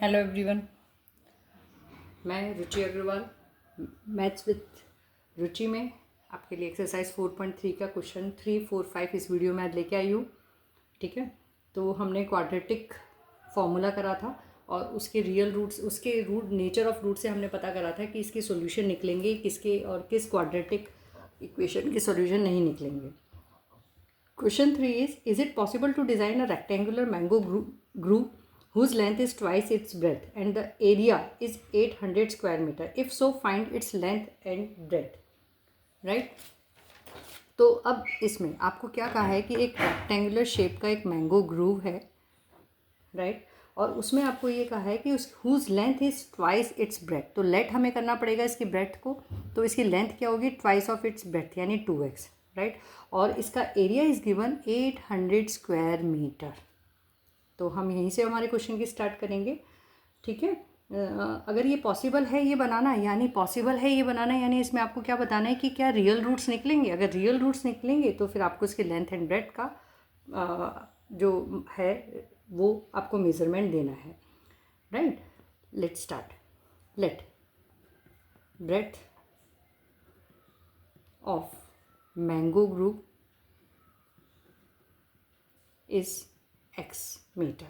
Hello everyone, मैं रुचि Agarwal maths with रुचि में आपके लिए एक्सरसाइज 4.3 का क्वेश्चन 3, 4, 5 इस वीडियो में आज लेके आई हूँ। ठीक है, तो हमने क्वाड्रेटिक फॉर्मूला करा था और उसके रियल रूट्स, उसके रूट नेचर ऑफ रूट से हमने पता करा था कि इसके सॉल्यूशन निकलेंगे किसके और किस क्वाड्रेटिक इक्वेशन के सॉल्यूशन नहीं निकलेंगे। Question 3 is it possible to design a rectangular mango group whose length is twice its breadth and the area is 800 square meter? If so, find its length and breadth. Right? तो अब इसमें आपको क्या कहा है कि एक रेक्टेंगुलर शेप का एक मैंगो ग्रूव है, राइट, और उसमें आपको ये कहा है कि उस whose length is twice its breadth. तो लेट हमें करना पड़ेगा इसकी ब्रेथ को, तो इसकी लेंथ क्या होगी, ट्वाइस ऑफ इट्स ब्रेथ यानी 2x, राइट, और इसका area is given 800 square metre. तो हम यहीं से हमारे क्वेश्चन की स्टार्ट करेंगे। ठीक है, अगर ये पॉसिबल है ये बनाना, यानी इसमें आपको क्या बताना है कि क्या रियल रूट्स निकलेंगे। अगर रियल रूट्स निकलेंगे तो फिर आपको इसके लेंथ एंड ब्रेथ का जो है वो आपको मेजरमेंट देना है, right. Let start. Let breadth of mango group is x metre.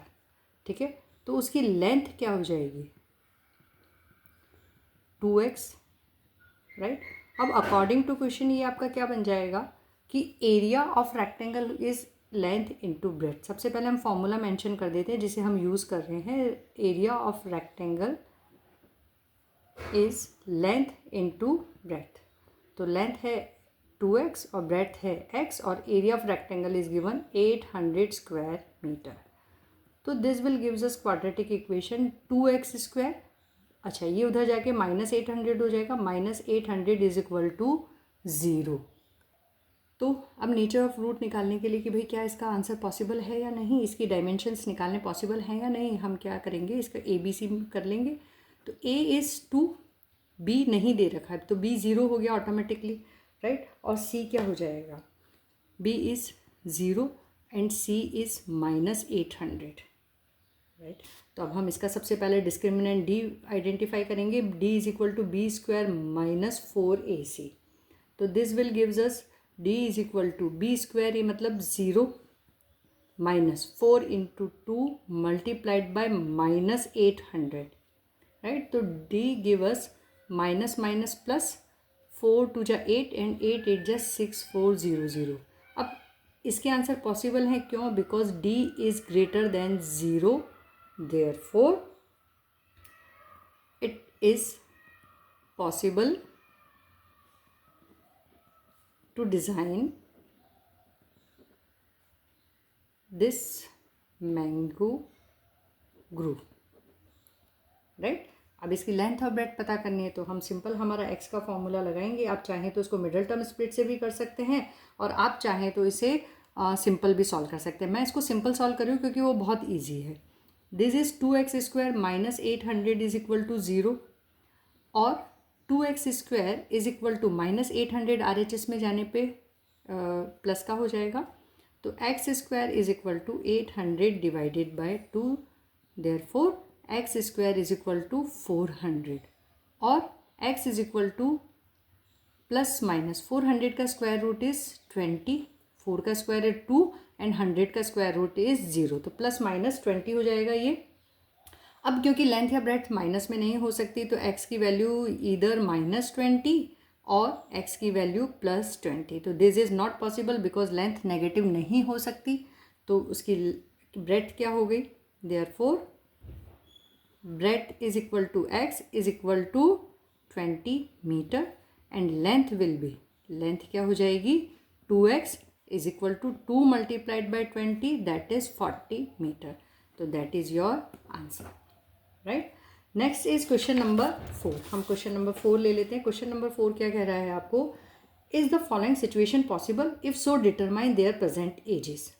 ठीक है, तो उसकी लेंथ क्या हो जाएगी, 2x, राइट। अब अकॉर्डिंग टू क्वेश्चन ये आपका क्या बन जाएगा कि area of rectangle is length into breath. सबसे पहले हम फॉर्मूला मेंशन कर देते हैं जिसे हम यूज़ कर रहे हैं। Area of rectangle is length into breadth. तो लेंथ है 2x और ब्रेथ है x और area of rectangle is given 800 square metre. तो this will gives us quadratic equation 2x square. अच्छा, ये उधर जाके -800 हो जाएगा, -800 इज इक्वल टू 0। तो अब नेचर ऑफ रूट निकालने के लिए कि भाई क्या इसका आंसर पॉसिबल है या नहीं, इसकी डायमेंशंस निकालने पॉसिबल हैं या नहीं, हम क्या करेंगे, इसका ABC कर लेंगे। तो A इज़ 2, B नहीं दे रखा है तो B 0 हो गया ऑटोमेटिकली, राइट, और C क्या हो जाएगा, B is 0 and C is -800, right. तो अब हम इसका सबसे पहले डिस्क्रिमिनेंट D आइडेंटिफाई करेंगे। D is equal to B square -4AC। तो this will gives us D is equal to B square, ये मतलब 0 -4 इंटू 2 मल्टीप्लाइड बाय -800, राइट। तो D give us minus minus plus 4 2 जा 8 एंड 8 8 जा 6400। अब इसके answer possible हैं, क्यों, because D is greater than 0, therefore it is possible to design this mango group, right. अब इसकी लेंथ और ब्रेथ पता करनी है तो हम सिंपल हमारा x का फॉर्मूला लगाएंगे। आप चाहें तो इसको मिडल टर्म स्प्लिट से भी कर सकते हैं और आप चाहें तो इसे सिंपल भी सॉल्व कर सकते हैं। मैं इसको सिंपल सॉल्व कर रही हूँ क्योंकि वो बहुत ईजी है। This is 2x square -800 is equal to 0 और 2x square is equal to -800 RHS में जाने पे प्लस का हो जाएगा। तो x square is equal to 800 divided by 2, therefore x square is equal to 400 और x is equal to plus minus 400 का स्क्वायर रूट इज़ 20, 4 का स्क्वायर है 2 एंड 100 का स्क्वायर रूट इज़ 0, तो प्लस माइनस 20 हो जाएगा ये। अब क्योंकि लेंथ या ब्रेथ माइनस में नहीं हो सकती तो x की वैल्यू इधर -20 और x की वैल्यू +20। तो this is not possible because length negative नहीं हो सकती। तो उसकी ब्रेथ क्या हो गई, therefore breadth is equal to x is equal to 20 metre and length will be, length क्या हो जाएगी, 2x is equal to 2 multiplied by 20 that is 40 metre. तो that is your answer, right. Next is question number 4। हम question number 4 ले लेते हैं। Question number 4 क्या कह रहा है आपको, is the following situation possible, if so determine there present ages,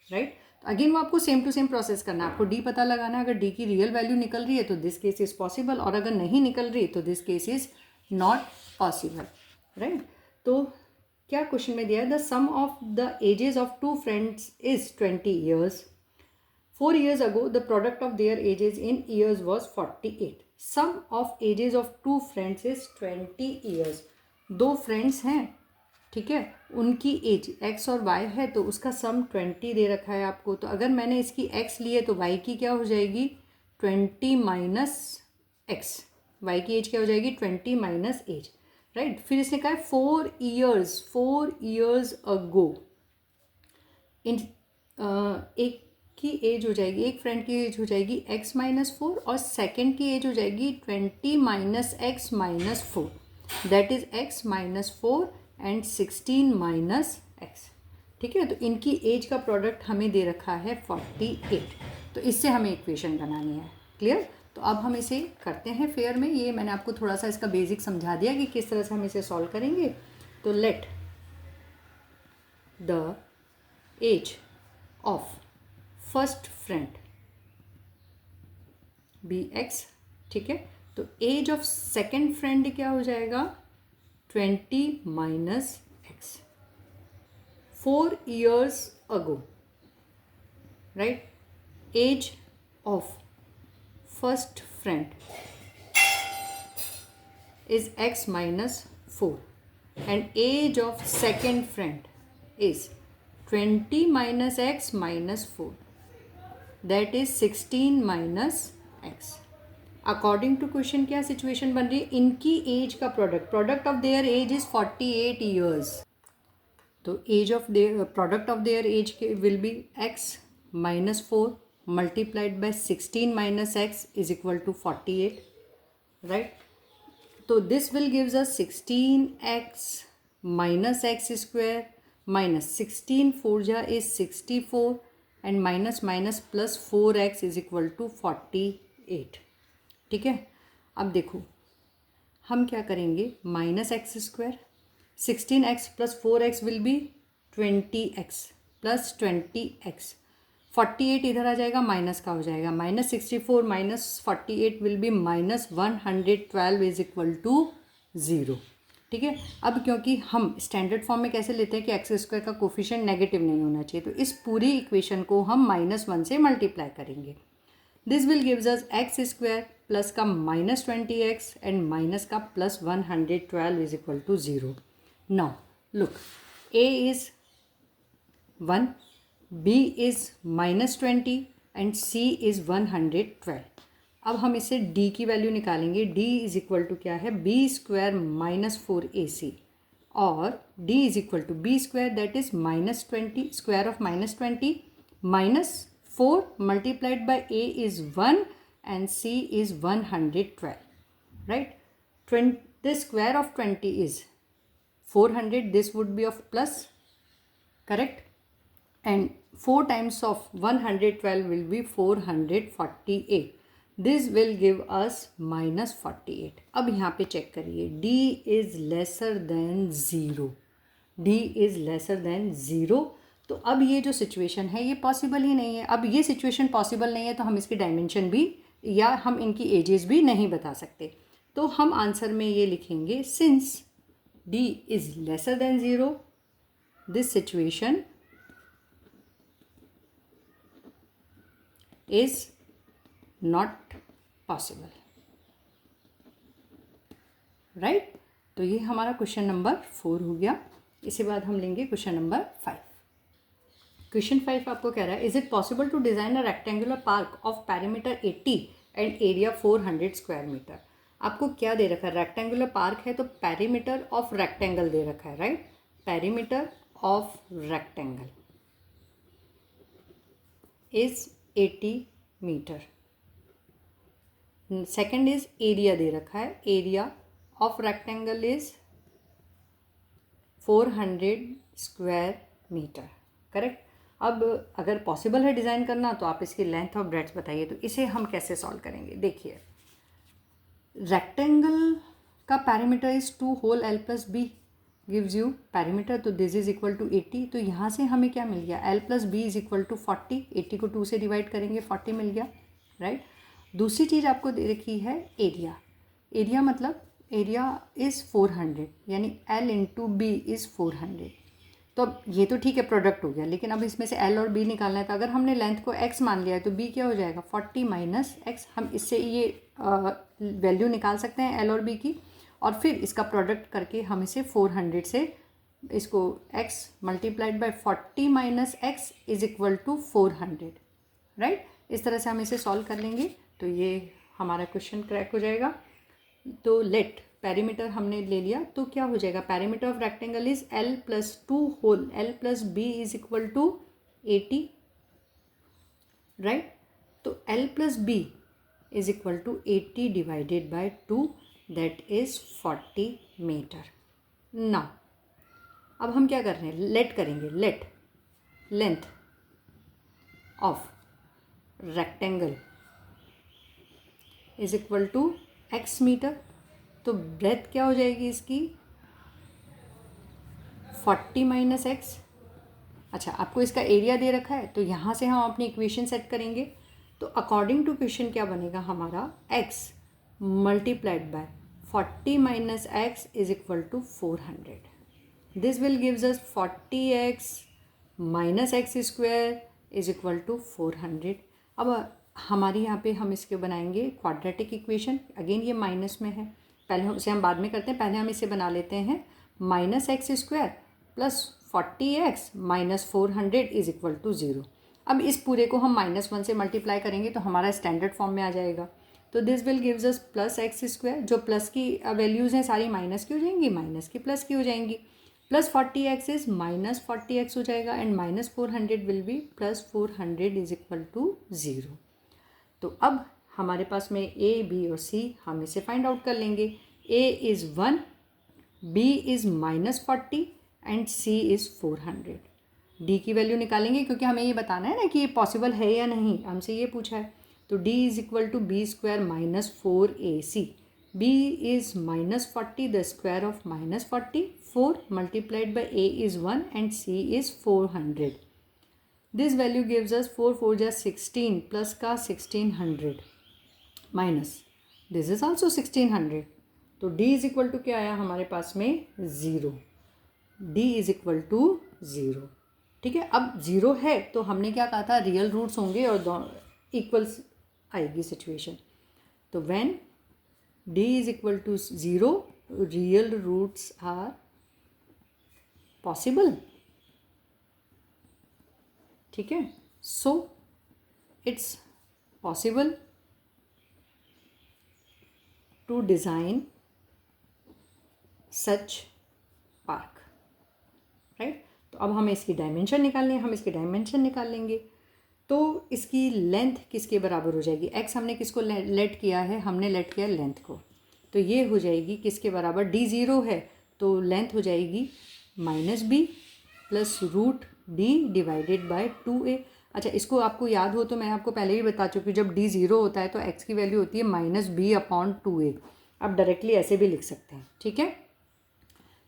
right. तो अगेन वो आपको सेम टू सेम प्रोसेस करना है। आपको D पता लगाना है। अगर D की रियल वैल्यू निकल रही है तो दिस केस इज पॉसिबल और अगर नहीं निकल रही तो this case is not possible, right. तो क्या क्वेश्चन में दिया है, the sum of the ages of 2 friends is 20 years. 4 years ago the product of their ages in years was 48. Sum of ages of two friends is 20 years. दो friends हैं, ठीक है, उनकी एज x और y है, तो उसका सम 20 दे रखा है आपको. तो अगर मैंने इसकी x ली है तो y की क्या हो जाएगी 20 माइनस x. y की एज क्या हो जाएगी 20 माइनस एज, राइट. फिर इसने कहा है 4 years अगो. इन एक की एज हो जाएगी, एक फ्रेंड की एज हो जाएगी x माइनस 4 और सेकेंड की एज हो जाएगी 20 minus x minus 4. That is x minus 4 and 16 minus x. ठीक है, तो इनकी एज का प्रोडक्ट हमें दे रखा है 48. तो इससे हमें इक्वेशन बनानी है. क्लियर. तो अब हम इसे करते हैं फेयर में. ये मैंने आपको थोड़ा सा इसका बेसिक समझा दिया कि किस तरह से हम इसे सॉल्व करेंगे. तो let the age of first friend be x. ठीक है, तो एज ऑफ सेकेंड फ्रेंड क्या हो जाएगा 20 minus x. 4 years ago, right. Age of first friend is x minus 4 and age of second friend is 20 minus x minus 4. That is 16 minus x. According to question क्या situation बन रही है, इनकी age का product of their age is 48 years. तो age of their product of their age will be x minus 4 multiplied by 16 minus x is equal to 48, right. तो this will gives us 16x minus x square minus 16 4 जा is 64 and minus minus plus 4x is equal to 48. ठीक है, अब देखो हम क्या करेंगे, minus x square 16x plus 4x will be 20x plus 20x. 48 इधर आ जाएगा, माइनस का हो जाएगा, minus 64 minus 48 will be minus 112 is equal to 0. ठीक है, अब क्योंकि हम स्टैंडर्ड फॉर्म में कैसे लेते हैं कि एक्स स्क्वायर का कोफिशिएंट नेगेटिव नहीं होना चाहिए, तो इस पूरी इक्वेशन को हम -1 से मल्टीप्लाई करेंगे. This will gives us x square plus का माइनस 20x एंड माइनस का plus 112 is equal to 0. Now look, a is 1, b is minus 20 and c is 112. अब हम इसे d की वैल्यू निकालेंगे. d इज इक्वल टू क्या है, b square minus 4ac और d is equal to b square that is minus 20 square of minus 20 minus 4 multiplied by a is 1 and c is 112, right. The square of 20 is 400. This would be of plus, correct, and 4 times of 112 will be 448. This will give us minus 48. अब यहाँ पे check करिए, d is lesser than 0. d is lesser than 0. तो अब ये जो situation है ये पॉसिबल ही नहीं है. अब ये सिचुएशन पॉसिबल नहीं है तो हम इसकी डायमेंशन भी या हम इनकी एजेस भी नहीं बता सकते. तो हम आंसर में ये लिखेंगे, since d is lesser than 0 this situation is not possible, right. तो ये हमारा क्वेश्चन नंबर 4 हो गया. इसके बाद हम लेंगे क्वेश्चन नंबर 5. क्वेश्चन 5 आपको कह रहा है, is it possible to design a rectangular park of perimeter 80 and area 400 square metre. आपको क्या दे रखा है, रेक्टेंगुलर पार्क है तो पैरीमीटर ऑफ रेक्टेंगल दे रखा है, right. Perimeter of rectangle is 80 metre. Second is area दे रखा है, area of rectangle is 400 square metre, correct. अब अगर पॉसिबल है डिज़ाइन करना तो आप इसकी लेंथ और ब्रेड्थ बताइए. तो इसे हम कैसे सॉल्व करेंगे, देखिए रेक्टेंगल का perimeter is 2 whole l plus B gives you perimeter. तो दिस इज इक्वल टू 80. तो यहाँ से हमें क्या मिल गया, l plus B is equal to 40. 80 को 2 से डिवाइड करेंगे 40 मिल गया, राइट. दूसरी चीज़ आपको दे रखी है एरिया. एरिया मतलब एरिया इज़ 400 यानी l इंटू बी इज़ 400. तो अब ये तो ठीक है, प्रोडक्ट हो गया, लेकिन अब इसमें से एल और बी निकालना है। तो अगर हमने लेंथ को एक्स मान लिया है तो बी क्या हो जाएगा 40 माइनस एक्स। हम इससे ये वैल्यू निकाल सकते हैं एल और बी की, और फिर इसका प्रोडक्ट करके हम इसे 400 से इसको x multiplied by 40 minus x is equal to 400, right. इस तरह से हम इसे सॉल्व कर लेंगे तो ये हमारा क्वेश्चन क्रैक हो जाएगा। तो लेट पेरीमीटर हमने ले लिया, तो क्या हो जाएगा, perimeter of rectangle is l plus 2 whole l plus b is equal to 80, right. तो l plus b is equal to 80 divided by 2, that is 40 metre. Now अब हम क्या कर रहे हैं, लेट करेंगे। Let length of rectangle is equal to x metre. तो breadth क्या हो जाएगी इसकी 40 माइनस एक्स। अच्छा, आपको इसका एरिया दे रखा है तो यहाँ से हम अपनी इक्वेशन सेट करेंगे। तो अकॉर्डिंग टू क्वेश्चन क्या बनेगा हमारा, x multiplied by 40 minus x is equal to 400। This will gives us 40x minus x square is equal to 400। अब हमारे यहाँ पे हम इसके बनाएंगे क्वाड्रेटिक इक्वेशन। अगेन ये माइनस में है, पहले उसे हम बाद में करते हैं, पहले हम इसे बना लेते हैं minus x square plus 40x minus 400 is equal to 0। अब इस पूरे को हम -1 से मल्टीप्लाई करेंगे तो हमारा स्टैंडर्ड फॉर्म में आ जाएगा। तो this will gives us plus x square, जो प्लस की वैल्यूज़ हैं सारी माइनस की हो जाएंगी, माइनस की प्लस की हो जाएंगी, plus 40x is minus 40x हो जाएगा, and minus 400 will be plus 400 is equal to 0। तो अब हमारे पास में a, b और c, हम इसे फाइंड आउट कर लेंगे। a is 1, b is -40 and c is 400। d की वैल्यू निकालेंगे क्योंकि हमें ये बताना है ना कि ये पॉसिबल है या नहीं, हमसे ये पूछा है। तो d is equal to b square minus 4ac। b is -40, the square of -40, 4 multiplied by a is 1 and c is 400। This value gives us 4 4 जा 16 प्लस का 1600 माइनस दिस इज ऑल्सो 1600। तो d इज इक्वल टू क्या आया हमारे पास में 0। d is equal to 0, ठीक है। अब 0 है तो हमने क्या कहा था, रियल रूट्स होंगे और इक्वल्स आएगी सिचुएशन। तो when d is equal to 0 real roots are possible, ठीक है। So it's possible to design such park, right. तो अब हमें इसकी डायमेंशन निकालनी है, हम इसकी डायमेंशन निकाल लेंगे। तो इसकी लेंथ किसके बराबर हो जाएगी, x हमने किसको लेट किया है, हमने लेट किया लेंथ को। तो ये हो जाएगी किसके बराबर, d 0 है तो लेंथ हो जाएगी -b plus root d divided by 2a। अच्छा, इसको आपको याद हो तो मैं आपको पहले ही बता चुकी हूँ, जब d 0 होता है तो x की वैल्यू होती है -b अपॉन 2a। आप डायरेक्टली ऐसे भी लिख सकते हैं, ठीक है।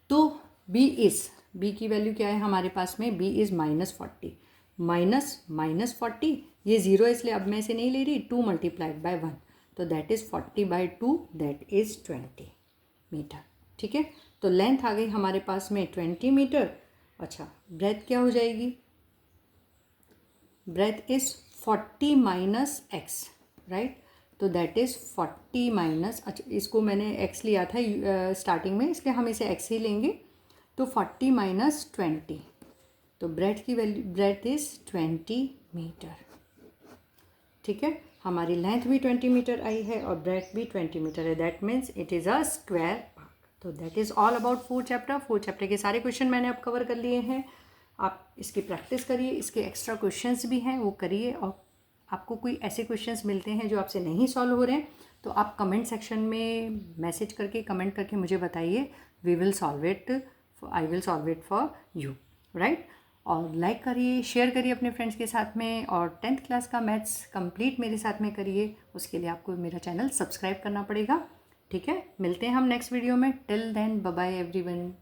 तो b की वैल्यू क्या है हमारे पास में, b इज़ -40 माइनस 40, ये 0 है इसलिए अब मैं इसे नहीं ले रही, 2 मल्टीप्लाइड बाय 1, तो that is 40 by 2, that is 20 meter, ठीक है। तो लेंथ आ गई हमारे पास में 20 मीटर। अच्छा, ब्रेथ क्या हो जाएगी, breadth is 40 minus x, right. तो दैट इज़ 40 माइनस, अच्छा इसको मैंने x लिया था स्टार्टिंग में, इसलिए हम इसे x ही लेंगे। तो 40 माइनस 20, तो ब्रेथ की वैल्यू, ब्रेथ इज़ 20 मीटर, ठीक है। हमारी लेंथ भी 20 मीटर आई है और ब्रेथ भी 20 मीटर है, that means it is a square park. तो that is all about 4 chapter. 4 chapter के सारे क्वेश्चन मैंने अब कवर कर लिए हैं। आप इसकी प्रैक्टिस करिए, इसके एक्स्ट्रा क्वेश्चंस भी हैं वो करिए, और आपको कोई ऐसे क्वेश्चंस मिलते हैं जो आपसे नहीं सॉल्व हो रहे हैं तो आप कमेंट सेक्शन में मैसेज करके, कमेंट करके मुझे बताइए, we will solve it, I will solve it for you, right. और लाइक करिए, शेयर करिए अपने फ्रेंड्स के साथ में, और 10th क्लास का मैथ्स कंप्लीट मेरे साथ में करिए। उसके लिए आपको मेरा चैनल सब्सक्राइब करना पड़ेगा, ठीक है। मिलते हैं हम नेक्स्ट वीडियो में, till then bye bye everyone.